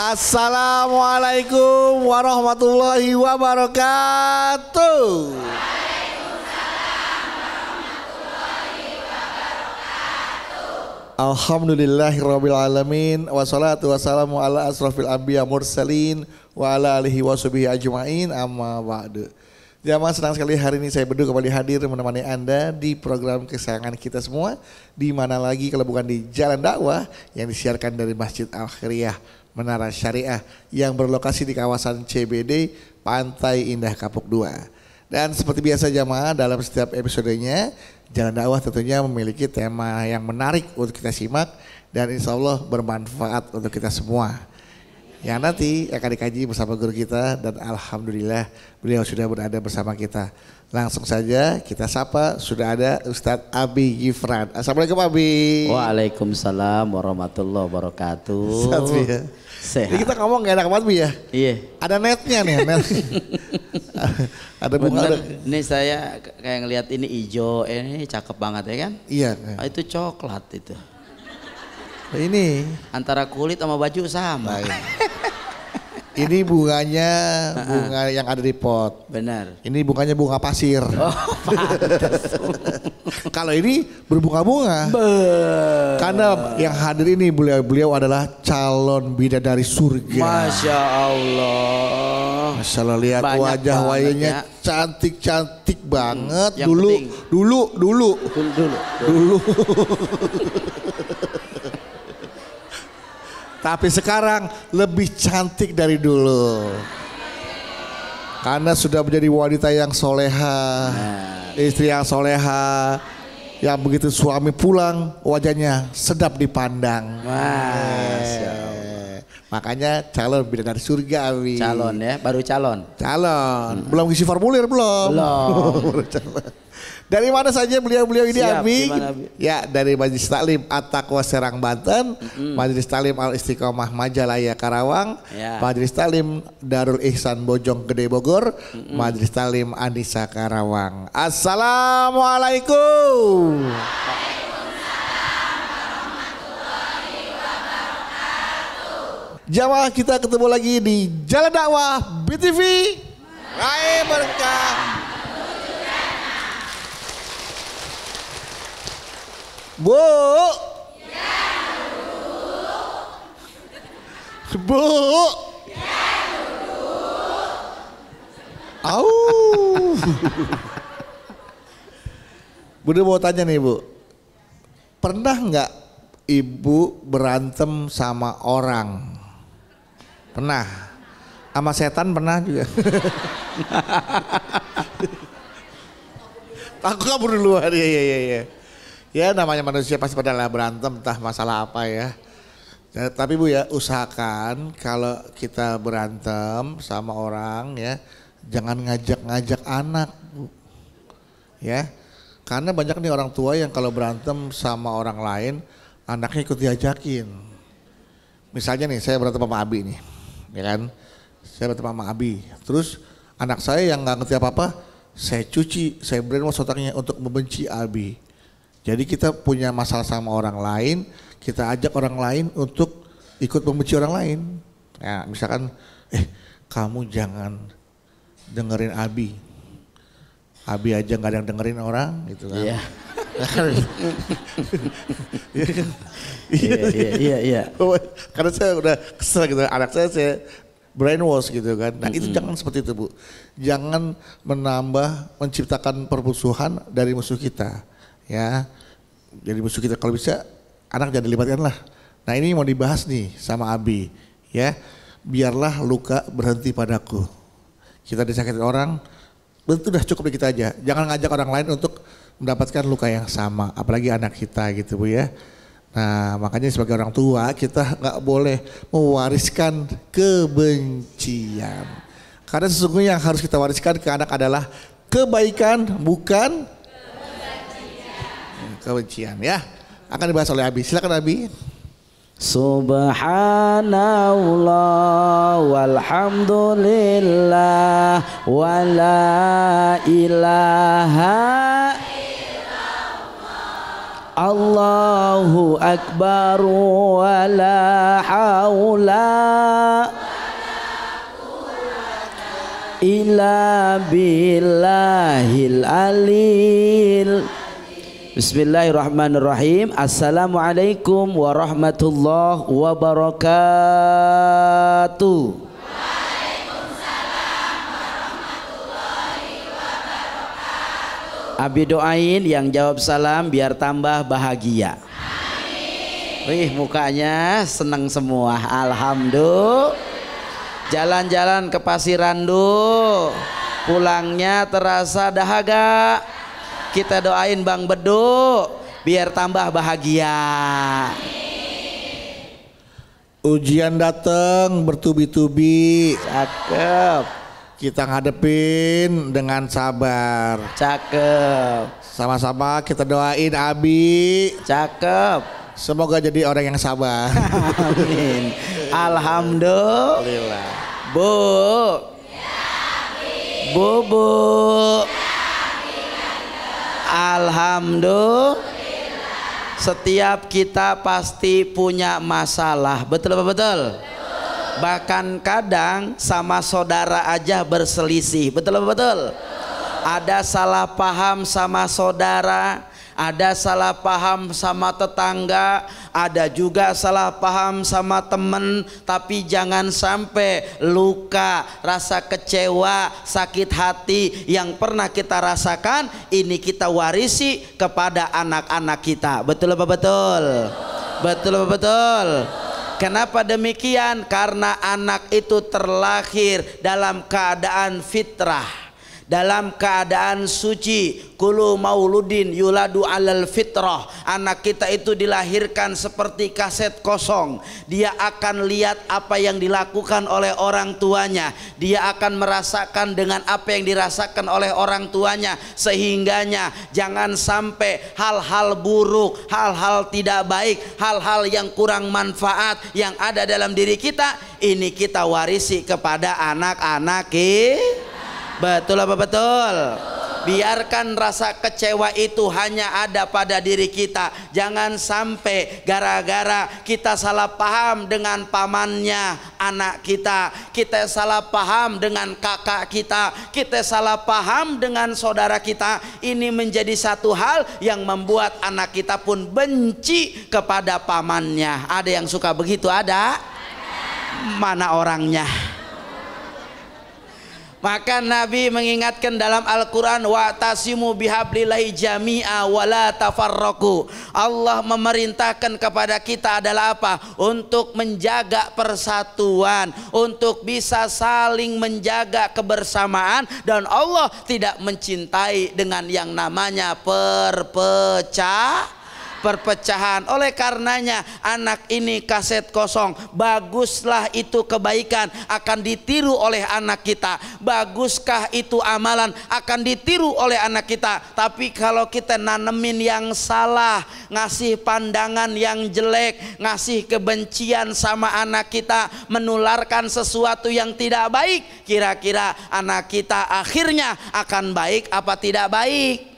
Assalamualaikum warahmatullahi wabarakatuh. Alhamdulillahirabbil alamin wassalatu wassalamu ala asrofil anbiya mursalin wa ala alihi washabihi ajmain amma ba'du. Jamaah, senang sekali hari ini saya berdua kembali hadir menemani Anda di program kesayangan kita semua, di mana lagi kalau bukan di Jalan Dakwah yang disiarkan dari Masjid Al-Khairiyah Menara Syariah yang berlokasi di kawasan CBD Pantai Indah Kapuk 2. Dan seperti biasa jamaah, dalam setiap episodenya Jalan Dakwah tentunya memiliki tema yang menarik untuk kita simak dan insya Allah bermanfaat untuk kita semua. Yang nanti akan dikaji bersama guru kita dan alhamdulillah beliau sudah berada bersama kita. Langsung saja kita sapa, sudah ada Ustadz Abi Gifran. Assalamualaikum Abi. Waalaikumsalam warahmatullahi wabarakatuh. Ustadz ya. Sehat. Ini kita ngomong gak enak banget Bi ya. Iya. Ada netnya nih. Ada bunga. Bener, ini saya kayak ngelihat ini hijau, ini cakep banget ya kan? Iya. Itu coklat itu. Ini antara kulit sama baju sama. Ini bunganya bunga yang ada di pot. Benar. Ini bunganya bunga pasir. Oh, pantas. Kalau ini berbunga-bunga. Karena yang hadir ini beliau adalah calon bidadari surga. Masya Allah. Masya Allah, lihat banyak wajah wajahnya ya. Cantik banget. Dulu. Tapi sekarang lebih cantik dari dulu. Karena sudah menjadi wanita yang soleha, istri yang soleha, yang begitu suami pulang wajahnya sedap dipandang. Makanya calon bidadari surga Abi. Calon ya, baru calon. Belum ngisi formulir belum. Dari mana saja beliau ini Abi? Ya, dari Majelis Taklim At-Taqwa Serang Banten, Majelis Taklim Al-Istiqomah Majalaya Karawang, Majelis Taklim Darul Ihsan Bojong Gede Bogor, Majelis Taklim Anissa Karawang. Assalamualaikum. Jamaah, kita ketemu lagi di Jalan Dakwah BTV. Raih berkah. Bu. Bu. Bunda mau tanya nih Bu, pernah nggak Ibu berantem sama orang? Pernah. Sama setan pernah juga. Aku kabur duluan. Iya. Ya namanya manusia pasti pada berantem, entah masalah apa ya. Tapi Bu ya, usahakan kalau kita berantem sama orang ya, jangan ngajak-ngajak anak Bu. Ya, karena banyak nih orang tua yang kalau berantem sama orang lain, anaknya ikut diajakin. Misalnya nih, saya berantem sama Abi nih, ya kan? Saya berantem sama Abi, terus anak saya yang nggak ngerti apa-apa, saya cuci, saya brainwash otaknya untuk membenci Abi. Jadi kita punya masalah sama orang lain, kita ajak orang lain untuk ikut membenci orang lain. Ya, misalkan, kamu jangan dengerin Abi. Abi aja nggak ada yang dengerin orang, gitu kan? Iya. Iya. Karena saya udah kesel gitu, anak saya brainwash gitu kan. Nah itu jangan seperti itu Bu. Jangan menciptakan permusuhan dari musuh kita. Ya, jadi musuh kita, kalau bisa anak jangan dilibatkan lah. Nah ini mau dibahas nih sama Abi ya. Biarlah luka berhenti padaku. Kita disakitin orang, itu udah cukup di kita aja. Jangan ngajak orang lain untuk mendapatkan luka yang sama, apalagi anak kita gitu Bu ya. Nah makanya sebagai orang tua kita nggak boleh mewariskan kebencian. Karena sesungguhnya yang harus kita wariskan ke anak adalah kebaikan, bukan kebencian ya. Akan dibahas oleh Abi. Silakan Abi. Subhanallah walhamdulillah wala ilaha illallah Allahu Akbar wa la haula illa billahil alil. Bismillahirrahmanirrahim. Assalamualaikum warahmatullahi wabarakatuh. Abi doain yang jawab salam biar tambah bahagia. Amin. Wih, mukanya senang semua. Alhamdulillah. Jalan-jalan ke Pasirandu, pulangnya terasa dahaga. Kita doain Bang Bedu biar tambah bahagia. Ujian datang bertubi-tubi. Cakep. Kita ngadepin dengan sabar. Cakep. Sama-sama kita doain Abi. Cakep. Semoga jadi orang yang sabar. Amin. Alhamdulillah. Bu. Bu. Alhamdulillah. Setiap kita pasti punya masalah. Betul apa betul? Bahkan kadang sama saudara aja berselisih. Betul apa betul? Ada salah paham sama saudara, ada salah paham sama tetangga, ada juga salah paham sama temen. Tapi jangan sampai luka, rasa kecewa, sakit hati yang pernah kita rasakan ini kita warisi kepada anak-anak kita. Betul apa betul? Betul apa betul? Kenapa demikian? Karena anak itu terlahir dalam keadaan fitrah, dalam keadaan suci. Kullu mauludin yuladu alal fitrah. Anak kita itu dilahirkan seperti kaset kosong. Dia akan lihat apa yang dilakukan oleh orang tuanya. Dia akan merasakan dengan apa yang dirasakan oleh orang tuanya. Sehingganya jangan sampai hal-hal buruk, hal-hal tidak baik, hal-hal yang kurang manfaat yang ada dalam diri kita, ini kita warisi kepada anak-anak kita. Betul apa betul? Biarkan rasa kecewa itu hanya ada pada diri kita. Jangan sampai gara-gara kita salah paham dengan pamannya anak kita, kita salah paham dengan kakak kita, kita salah paham dengan saudara kita. Ini menjadi satu hal yang membuat anak kita pun benci kepada pamannya. Ada yang suka begitu? Ada? Mana orangnya? Maka Nabi mengingatkan dalam Al-Quran, wa'tasimu bihablillahi jami'a wa la tafarraqu. Allah memerintahkan kepada kita adalah apa? Untuk menjaga persatuan, untuk bisa saling menjaga kebersamaan. Dan Allah tidak mencintai dengan yang namanya perpecahan. Oleh karenanya anak ini kaset kosong. Baguslah itu kebaikan akan ditiru oleh anak kita. Baguskah itu amalan akan ditiru oleh anak kita. Tapi kalau kita nanemin yang salah, ngasih pandangan yang jelek, ngasih kebencian sama anak kita, menularkan sesuatu yang tidak baik, kira-kira anak kita akhirnya akan baik apa tidak baik?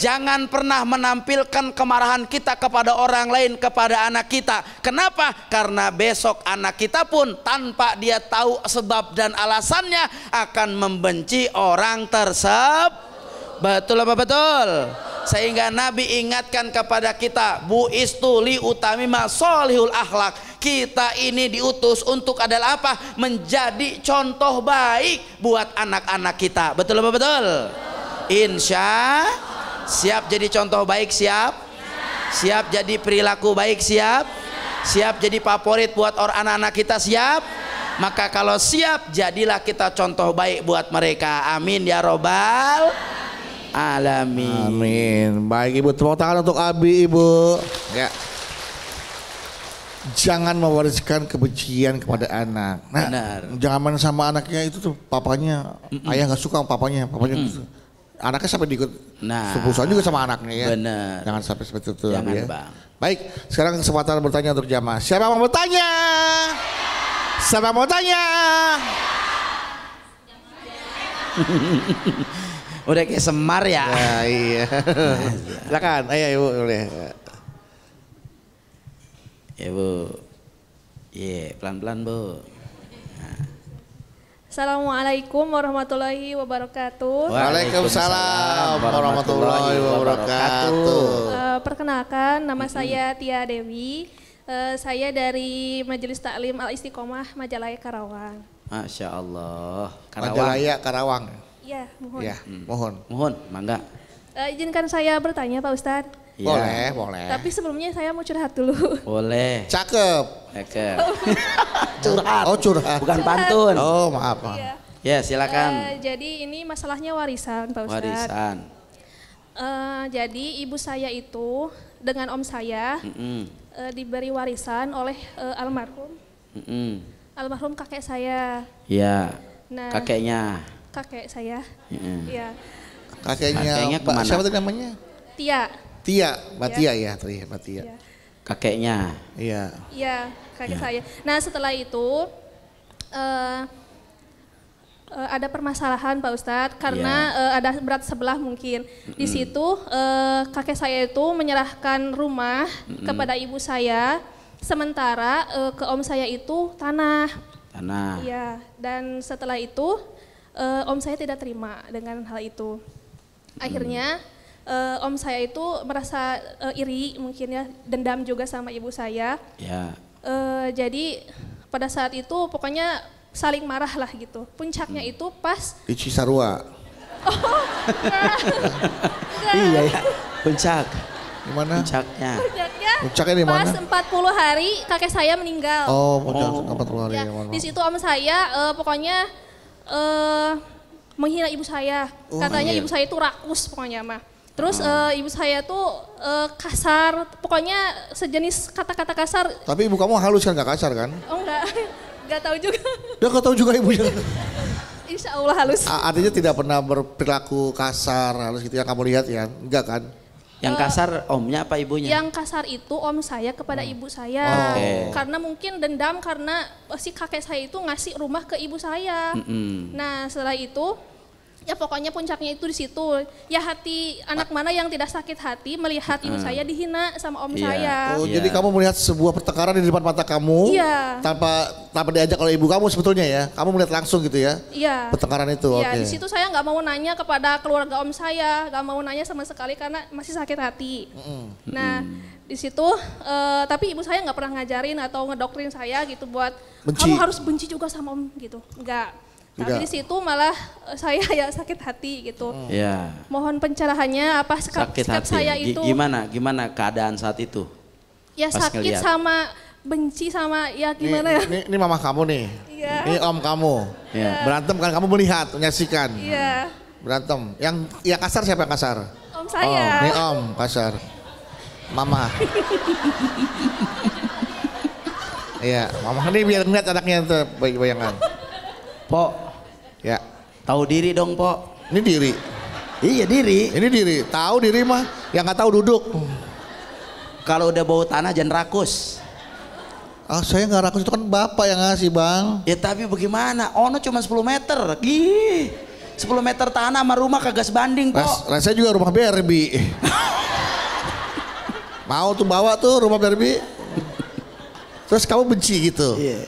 Jangan pernah menampilkan kemarahan kita kepada orang lain, kepada anak kita. Kenapa? Karena besok anak kita pun tanpa dia tahu sebab dan alasannya akan membenci orang tersebut. Betul apa betul? Sehingga Nabi ingatkan kepada kita, bu'istu li utamima solihul akhlak. Kita ini diutus untuk adalah apa? Menjadi contoh baik buat anak-anak kita. Betul apa betul? Insya siap jadi contoh baik, siap? Siap jadi perilaku baik, siap? Siap jadi favorit buat orang anak-anak kita, siap? Maka kalau siap, jadilah kita contoh baik buat mereka. Amin ya robbal alamin. Amin. Baik Ibu, tepuk tangan untuk Abi Ibu. Ya. Jangan mewariskan kebencian kepada anak. Nah, benar. Jangan main sama anaknya itu tuh papanya, ayah nggak suka sama papanya gitu. Anaknya sampai diikut sepusuan juga sama anaknya ya. Benar. Jangan sampai seperti itu. Jangan ya. Bang. Baik, sekarang kesempatan bertanya untuk jamaah. Siapa yang mau bertanya? Siapa yang mau tanya? Udah kayak Semar ya. Ya iya. Silakan, ayo Ibu boleh. Ya Bu. Iya, pelan-pelan Bu. Assalamualaikum warahmatullahi wabarakatuh. Waalaikumsalam warahmatullahi wabarakatuh. Perkenalkan, nama saya Tia Dewi. Saya dari Majelis Taklim Al Istiqomah Majalaya Karawang. Masya Allah. Karawang. Majalaya Karawang. Ya, mohon. Ya, mohon. Mohon, mangga. Izinkan saya bertanya Pak Ustadz. Ya. Boleh, boleh. Tapi sebelumnya saya mau curhat dulu. Boleh. Cakep. Oke. Curhat. Oh curhat. Bukan pantun. Oh maaf. Iya. Ya silakan. Jadi ini masalahnya warisan Pak Ustadz. Warisan. Jadi ibu saya itu dengan om saya diberi warisan oleh almarhum kakek saya. Ya. Nah, Kakeknya. kakek saya. Iya. Ya. Kakeknya kemana? siapa tadi namanya? Tia. Tia, Mbak Tia ya, Mbak Tia. Ya. Kakeknya. Iya. Iya, kakek Ya. saya. Nah, setelah itu ada permasalahan Pak Ustadz karena ada berat sebelah mungkin. Di situ kakek saya itu menyerahkan rumah kepada ibu saya, sementara ke om saya itu tanah. Tanah. Iya, dan setelah itu om saya tidak terima dengan hal itu. Akhirnya om saya itu merasa iri mungkin ya, dendam juga sama ibu saya. Ya. Jadi pada saat itu pokoknya saling marah lah gitu. Puncaknya itu pas Di Cisarua. Iya ya. Puncak. Gimana? Puncaknya. Puncaknya di mana? pas 40 hari kakek saya meninggal. Oh, puncak 40 hari. Ya, Ya, mohon di maaf. situ om saya pokoknya menghina ibu saya. Katanya ibu saya itu rakus pokoknya mah. Terus ibu saya tuh kasar, pokoknya sejenis kata-kata kasar. Tapi ibu kamu halus kan, gak kasar kan? Oh enggak, enggak tahu juga. Ya gak tahu juga ibunya. Insya Allah halus. Artinya tidak pernah berperilaku kasar, halus gitu yang kamu lihat ya? Enggak kan? Yang kasar omnya apa ibunya? Yang kasar itu om saya kepada ibu saya. Oke. Karena mungkin dendam karena si kakek saya itu ngasih rumah ke ibu saya. Nah setelah itu ya pokoknya puncaknya itu di situ. Ya hati anak mana yang tidak sakit hati melihat ibu saya dihina sama om Iya. saya. Oh, Iya. jadi kamu melihat sebuah pertengkaran di depan mata kamu Iya. tanpa diajak oleh ibu kamu sebetulnya ya? Kamu melihat langsung gitu ya? Iya. Pertengkaran itu, Iya, oke. di situ saya nggak mau nanya kepada keluarga om saya, nggak mau nanya sama sekali karena masih sakit hati. Nah, di situ tapi ibu saya nggak pernah ngajarin atau ngedoktrin saya gitu buat Benci. kamu harus benci juga sama om gitu, nggak. Tapi Tidak. di situ malah saya ya sakit hati gitu. Ya. Mohon pencerahannya apa sikap Sakit hati. saya ya? itu? Gimana keadaan saat itu? Ya pas sakit ngeliat? sama benci sama ya gimana ya? Ini mama kamu nih. Iya. Ini om kamu. Ya. Berantem kan kamu melihat, menyaksikan. Iya, Berantem. Yang kasar siapa yang kasar? om saya. Ini om kasar. Mama. Iya, mama ini biar ngeliat anaknya tuh bayangan. Pok, Ya, tahu diri dong Pok. ini diri. Iya diri. Ini diri. Tahu diri mah, yang nggak tahu duduk. Kalau udah bau tanah jangan rakus. Ah, saya nggak rakus, itu kan bapak yang ngasih bang. Ya tapi bagaimana? Ono cuma 10 meter. Gih. 10 meter tanah sama rumah kagak sebanding Pok. Saya juga rumah Barbie. Mau tuh bawa tuh rumah Barbie. Terus kamu benci gitu. Iya.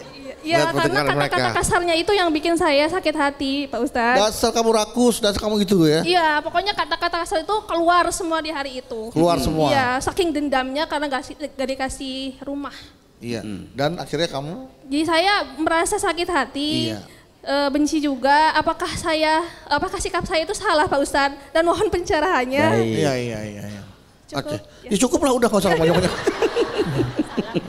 Ya Lihat karena pertengkaran kata-kata mereka. kasarnya itu yang bikin saya sakit hati Pak Ustadz. Dasar kamu rakus, dasar kamu gitu ya. Iya, pokoknya kata-kata kasar itu keluar semua di hari itu. Keluar semua. Iya, saking dendamnya karena gak dikasih rumah. Iya. Dan akhirnya kamu Jadi saya merasa sakit hati, Iya. benci juga. Apakah sikap saya itu salah Pak Ustadz? Dan mohon pencerahannya. Baik. Iya. Cukup, Oke. Ya cukup lah, udah nggak usah banyak-banyak.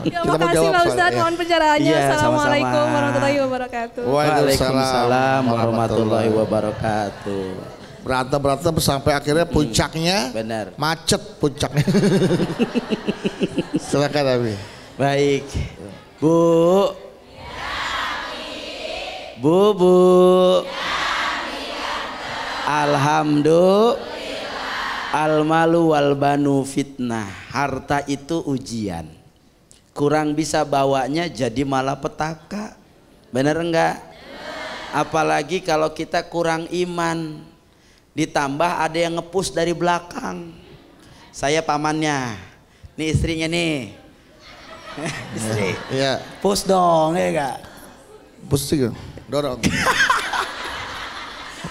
Ya, Kita mau makasih jawab Pak soal- Ustadz, ya. mohon pencerahannya. Iya, Assalamualaikum sama-sama. warahmatullahi wabarakatuh. Waalaikumsalam warahmatullahi wabarakatuh. Berantem sampai akhirnya puncaknya Benar. macet puncaknya. Silakan Abi. Baik. Bu. Bu. Alhamdulillah. Al-malu wal banu fitnah. Harta itu ujian. Kurang bisa bawanya jadi malah petaka. Bener enggak? Apalagi kalau kita kurang iman. Ditambah ada yang nge-push dari belakang. Saya pamannya, nih istrinya nih. Istri, Iya. push dong ya gak? Push sih, dorong.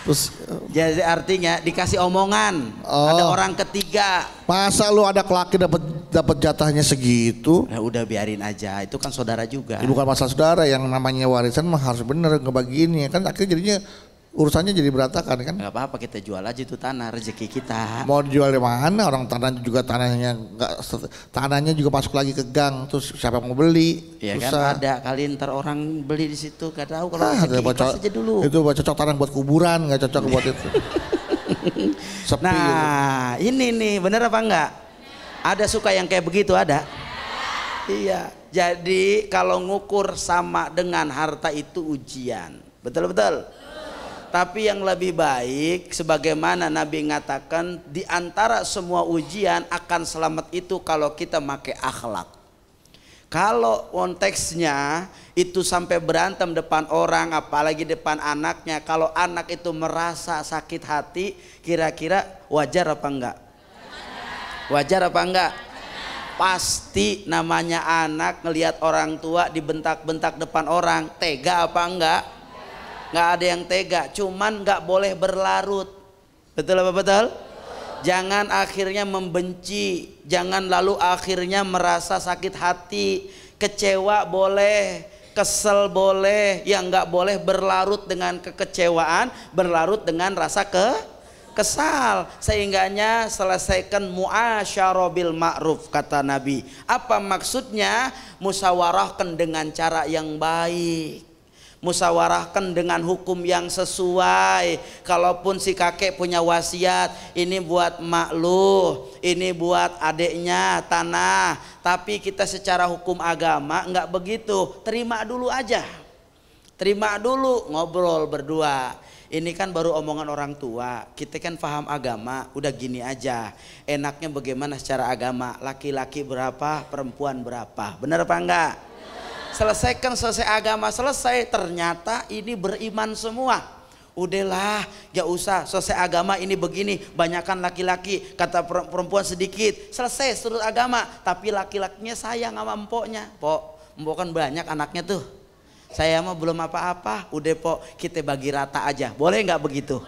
Push. Jadi artinya dikasih omongan, ada orang ketiga. Masa lu ada laki dapat jatahnya segitu? Ya udah biarin aja, itu kan saudara juga. Ya, bukan masalah saudara, yang namanya warisan mah harus bener ngebagiinnya. Kan akhirnya jadinya urusannya jadi berantakan kan. Gak apa-apa, kita jual aja itu tanah, rezeki kita. Mau dijual di mana? Orang tanahnya juga masuk lagi ke gang, terus siapa mau beli? Ya susah. kan ada kali ntar orang beli di situ, gak tahu kalau Ada rezeki ikhlas aja dulu. Itu cocok tanah buat kuburan, nggak cocok buat itu. Sepi Nah gitu. ini nih bener apa enggak? Ada suka yang kayak begitu ada? Iya. Jadi kalau ngukur sama dengan harta itu ujian, betul-betul. Tapi yang lebih baik sebagaimana Nabi mengatakan di antara semua ujian akan selamat itu kalau kita pakai akhlak. Kalau konteksnya itu sampai berantem depan orang apalagi depan anaknya, kalau anak itu merasa sakit hati, kira-kira wajar apa enggak? Wajar apa enggak? Pasti namanya anak ngelihat orang tua dibentak-bentak depan orang, tega apa enggak? Nggak ada yang tega, cuman nggak boleh berlarut. Betul apa betul? Jangan akhirnya membenci, jangan lalu akhirnya merasa sakit hati, kecewa boleh, kesel boleh, yang nggak boleh berlarut dengan kekecewaan, berlarut dengan rasa kesal. Sehingganya selesaikan muasyarah bil ma'ruf kata Nabi. Apa maksudnya? Musyawarahkan dengan cara yang baik. Musyawarahkan dengan hukum yang sesuai. Kalaupun si kakek punya wasiat, ini buat mak lu, ini buat adiknya tanah, tapi kita secara hukum agama nggak begitu, terima dulu aja, terima dulu, ngobrol berdua. Ini kan baru omongan orang tua, kita kan paham agama, udah gini aja. Enaknya bagaimana secara agama, laki-laki berapa, perempuan berapa, bener apa enggak? Selesaikan, selesai agama selesai, ternyata ini beriman semua. Udahlah, gak usah selesai agama ini begini, banyakkan laki-laki, kata perempuan sedikit, selesai seluruh agama. Tapi laki-lakinya sayang sama empoknya. Empok kan banyak anaknya tuh, saya mah belum apa-apa. Udah pok, kita bagi rata aja, boleh nggak begitu?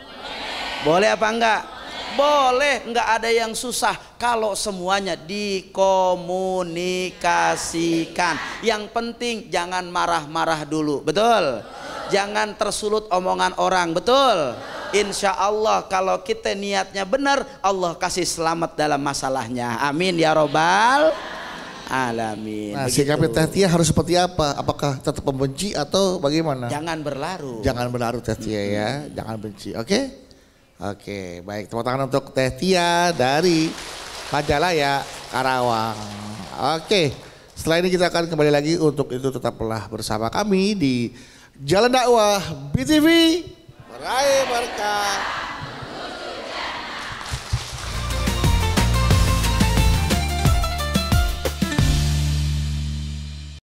Boleh apa enggak? Boleh, nggak ada yang susah kalau semuanya dikomunikasikan. Yang penting jangan marah-marah dulu, betul? Jangan tersulut omongan orang, betul? Insya Allah kalau kita niatnya benar, Allah kasih selamat dalam masalahnya. Amin ya robbal alamin. Nah, sikapnya Teh Tia harus seperti apa? Apakah tetap membenci atau bagaimana? Jangan berlarut. Jangan berlarut Teh Tia ya, jangan benci. Oke? Oke, baik. Tepuk tangan untuk Teh Tia dari Majalaya, Karawang. Oke, setelah ini kita akan kembali lagi. Untuk itu tetaplah bersama kami di Jalan Dakwah BTV. Meraih berkah.